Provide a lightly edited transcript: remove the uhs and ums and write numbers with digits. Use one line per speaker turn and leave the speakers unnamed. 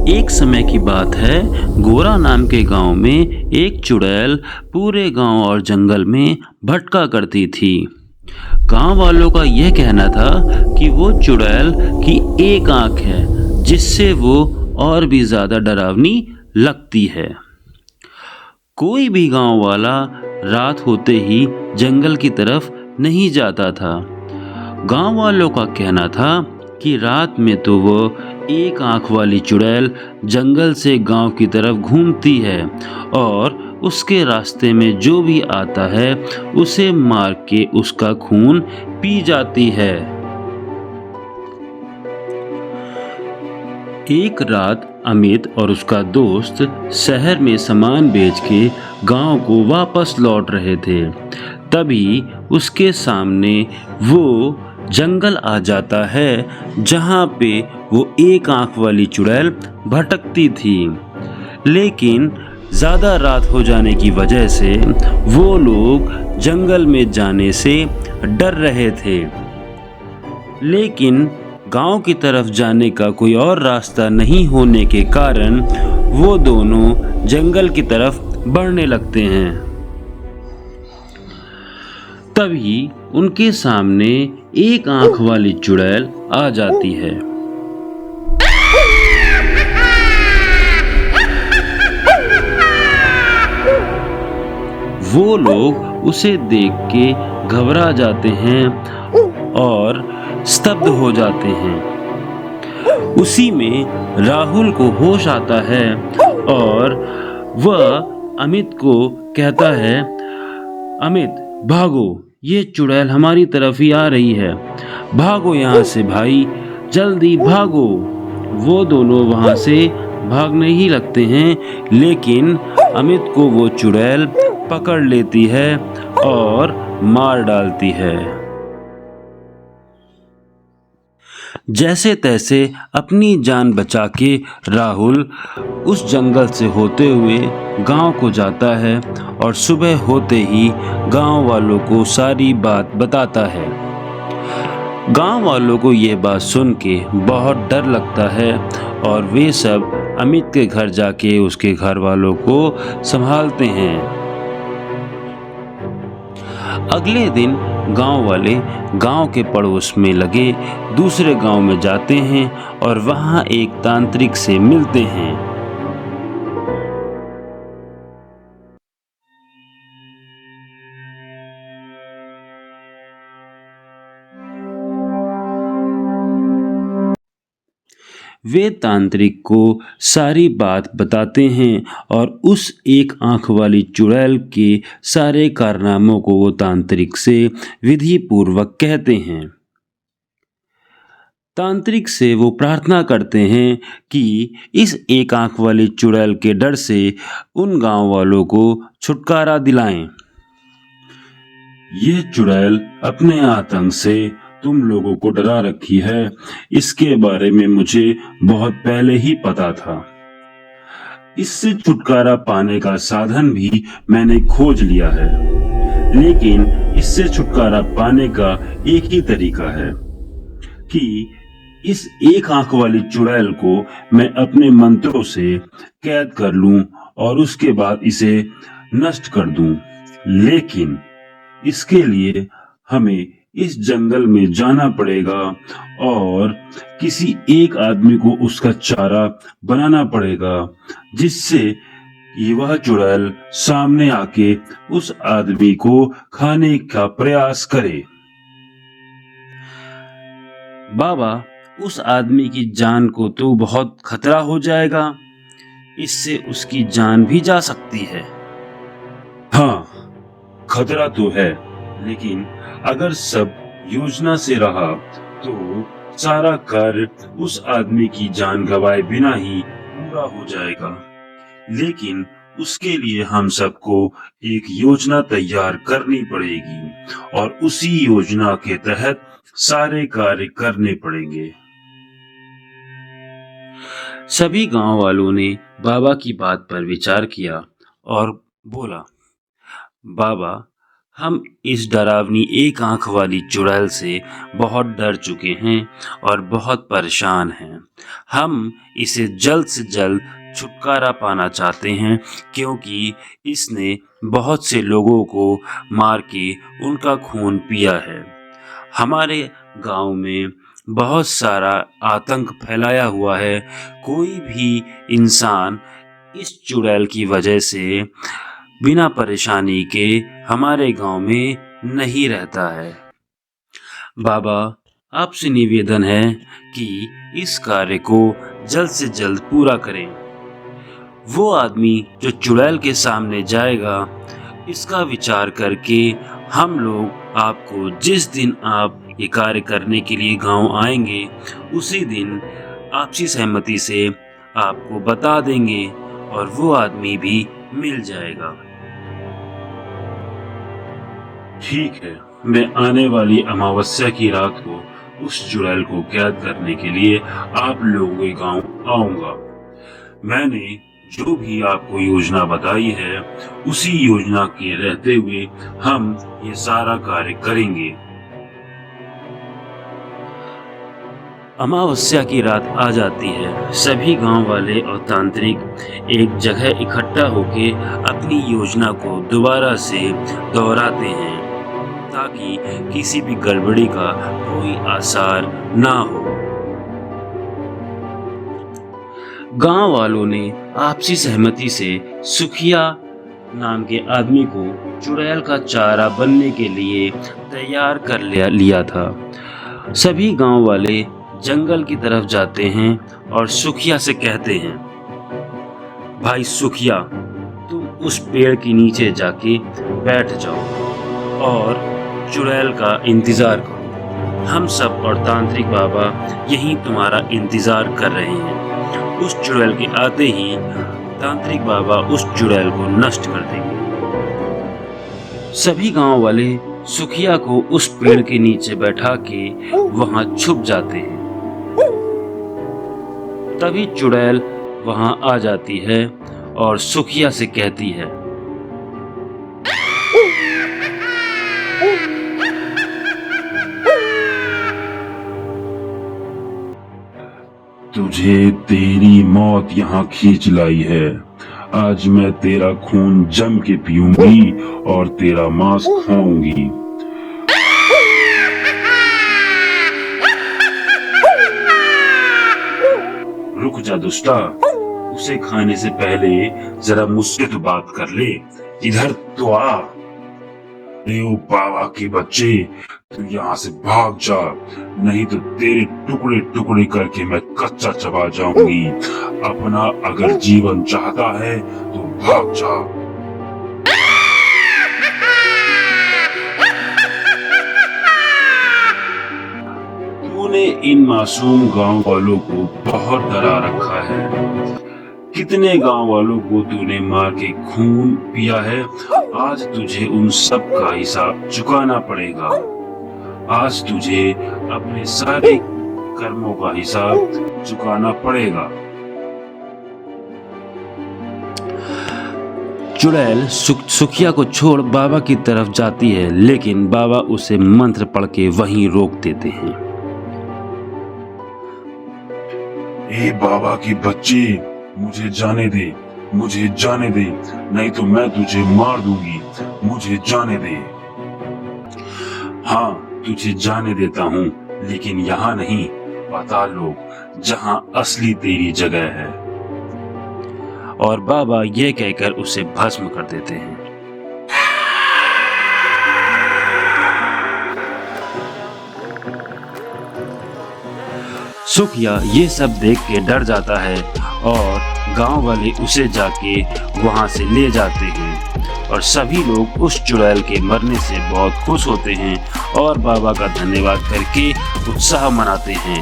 एक समय की बात है, गोरा नाम के गांव में एक चुड़ैल पूरे गांव और जंगल में भटका करती थी। गांव वालों का यह कहना था कि वो चुड़ैल की एक आंख है, जिससे वो और भी ज्यादा डरावनी लगती है। कोई भी गांव वाला रात होते ही जंगल की तरफ नहीं जाता था। गांव वालों का कहना था कि रात में तो वो एक आंख वाली चुड़ैल जंगल से गांव की तरफ घूमती है और उसके रास्ते में जो भी आता है उसे मार के उसका खून पी जाती है। एक रात अमित और उसका दोस्त शहर में सामान बेच के गांव को वापस लौट रहे थे। तभी उसके सामने वो जंगल आ जाता है जहां पे वो एक आंख वाली चुड़ैल भटकती थी। लेकिन ज्यादा रात हो जाने की वजह से वो लोग जंगल में जाने से डर रहे थे। लेकिन गांव की तरफ जाने का कोई और रास्ता नहीं होने के कारण वो दोनों जंगल की तरफ बढ़ने लगते हैं। तभी उनके सामने एक आंख वाली चुड़ैल आ जाती है। वो लोग उसे देख के घबरा जाते हैं और स्तब्ध हो जाते हैं। उसी में राहुल को होश आता है और वह अमित को कहता है, अमित भागो, ये चुड़ैल हमारी तरफ ही आ रही है, भागो यहाँ से भाई, जल्दी भागो। वो दोनों वहां से भागने ही लगते हैं, लेकिन अमित को वो चुड़ैल पकड़ लेती है और मार डालती है। जैसे तैसे अपनी जान बचा के राहुल उस जंगल से होते हुए गांव को जाता है और सुबह होते ही गांव वालों को सारी बात बताता है। गांव वालों को यह बात सुन के बहुत डर लगता है और वे सब अमित के घर जाके उसके घर वालों को संभालते हैं। अगले दिन गांव वाले गांव के पड़ोस में लगे दूसरे गांव में जाते हैं और वहां एक तांत्रिक से मिलते हैं। वे तांत्रिक को सारी बात बताते हैं और उस एक आंख वाली चुड़ैल के सारे कारनामों को वो तांत्रिक से विधि पूर्वक कहते हैं। तांत्रिक से वो प्रार्थना करते हैं कि इस एक आंख वाली चुड़ैल के डर से उन गांव वालों को छुटकारा दिलाएं। ये चुड़ैल अपने आतंक से तुम लोगों को डरा रखी है, इसके बारे में मुझे बहुत पहले ही पता था। इससे छुटकारा पाने का साधन भी मैंने खोज लिया है, लेकिन इससे छुटकारा पाने का एक ही तरीका है कि इस एक आंख वाली चुड़ैल को मैं अपने मंत्रों से कैद कर लूं और उसके बाद इसे नष्ट कर दूं। लेकिन इसके लिए हमें इस जंगल में जाना पड़ेगा और किसी एक आदमी को उसका चारा बनाना पड़ेगा, जिससे कि वह चुड़ैल सामने आके उस आदमी को खाने का प्रयास करे। बाबा, उस आदमी की जान को तो बहुत खतरा हो जाएगा, इससे उसकी जान भी जा सकती है। हाँ, खतरा तो है, लेकिन अगर सब योजना से रहा तो सारा कार्य उस आदमी की जान गंवाए बिना ही पूरा हो जाएगा। लेकिन उसके लिए हम सबको एक योजना तैयार करनी पड़ेगी और उसी योजना के तहत सारे कार्य करने पड़ेंगे। सभी गांव वालों ने बाबा की बात पर विचार किया और बोला, बाबा, हम इस डरावनी एक आंख वाली चुड़ैल से बहुत डर चुके हैं और बहुत परेशान हैं। हम इसे जल्द से जल्द छुटकारा पाना चाहते हैं, क्योंकि इसने बहुत से लोगों को मार के उनका खून पिया है। हमारे गांव में बहुत सारा आतंक फैलाया हुआ है। कोई भी इंसान इस चुड़ैल की वजह से बिना परेशानी के हमारे गांव में नहीं रहता है। बाबा, आपसे निवेदन है कि इस कार्य को जल्द से जल्द पूरा करें। वो आदमी जो चुड़ैल के सामने जाएगा, इसका विचार करके हम लोग आपको जिस दिन आप ये कार्य करने के लिए गांव आएंगे, उसी दिन आपसी सहमति से आपको बता देंगे और वो आदमी भी मिल जाएगा। ठीक है, मैं आने वाली अमावस्या की रात को उस चुड़ैल को कैद करने के लिए आप लोगों के गांव आऊंगा। मैंने जो भी आपको योजना बताई है, उसी योजना के रहते हुए हम ये सारा कार्य करेंगे। अमावस्या की रात आ जाती है। सभी गांव वाले और तांत्रिक एक जगह इकट्ठा होके अपनी योजना को दोबारा से दोहराते हैं, ताकि किसी भी गड़बड़ी का कोई आसार ना हो। गांव वालों ने आपसी सहमति से सुखिया नाम के आदमी को चुड़ैल का चारा बनने के लिए तैयार कर लिया था। सभी गांव वाले जंगल की तरफ जाते हैं और सुखिया से कहते हैं, भाई सुखिया, तुम उस पेड़ के नीचे जाके बैठ जाओ और चुड़ैल का इंतजार करो। हम सब और तांत्रिक बाबा यहीं तुम्हारा इंतजार कर रहे हैं। उस चुड़ैल के आते ही तांत्रिक बाबा उस चुड़ैल को नष्ट कर देंगे। सभी गांव वाले सुखिया को उस पेड़ के नीचे बैठा के वहां छुप जाते हैं। तभी चुड़ैल वहां आ जाती है और सुखिया से कहती है,
तुझे तेरी मौत यहाँ खींच लाई है। आज मैं तेरा खून जम के पीऊंगी और तेरा मांस खाऊंगी।
रुक जा दुष्टा, उसे खाने से पहले जरा मुझसे तो बात कर ले। इधर तो आ।
देव बाबा के बच्चे, तू यहाँ से भाग जा, नहीं तो तेरे टुकड़े टुकड़े करके मैं कच्चा चबा जाऊंगी। अपना अगर जीवन चाहता है तो भाग जा।
तूने इन मासूम गांव वालों को बहुत डरा रखा है। कितने गांव वालों को तूने मार के खून पिया है। आज तुझे उन सब का हिसाब चुकाना पड़ेगा। आज तुझे अपने सारे कर्मों का हिसाब चुकाना पड़ेगा।
चुड़ैल सुखिया को छोड़ बाबा की तरफ जाती है, लेकिन बाबा उसे मंत्र पढ़ के वहीं रोक देते हैं।
ए बाबा के बच्चे, मुझे जाने दे, मुझे जाने दे, नहीं तो मैं तुझे मार दूंगी। मुझे जाने दे।
हाँ, तुझे जाने देता हूँ, लेकिन यहाँ नहीं, पाताल लोक, जहाँ असली तेरी जगह है।
और बाबा ये कहकर उसे भस्म कर देते हैं। सुखिया ये सब देख के डर जाता है और गांव वाले उसे जाके वहां से ले जाते हैं और सभी लोग उस चुड़ैल के मरने से बहुत खुश होते हैं और बाबा का धन्यवाद करके उत्साह मनाते हैं।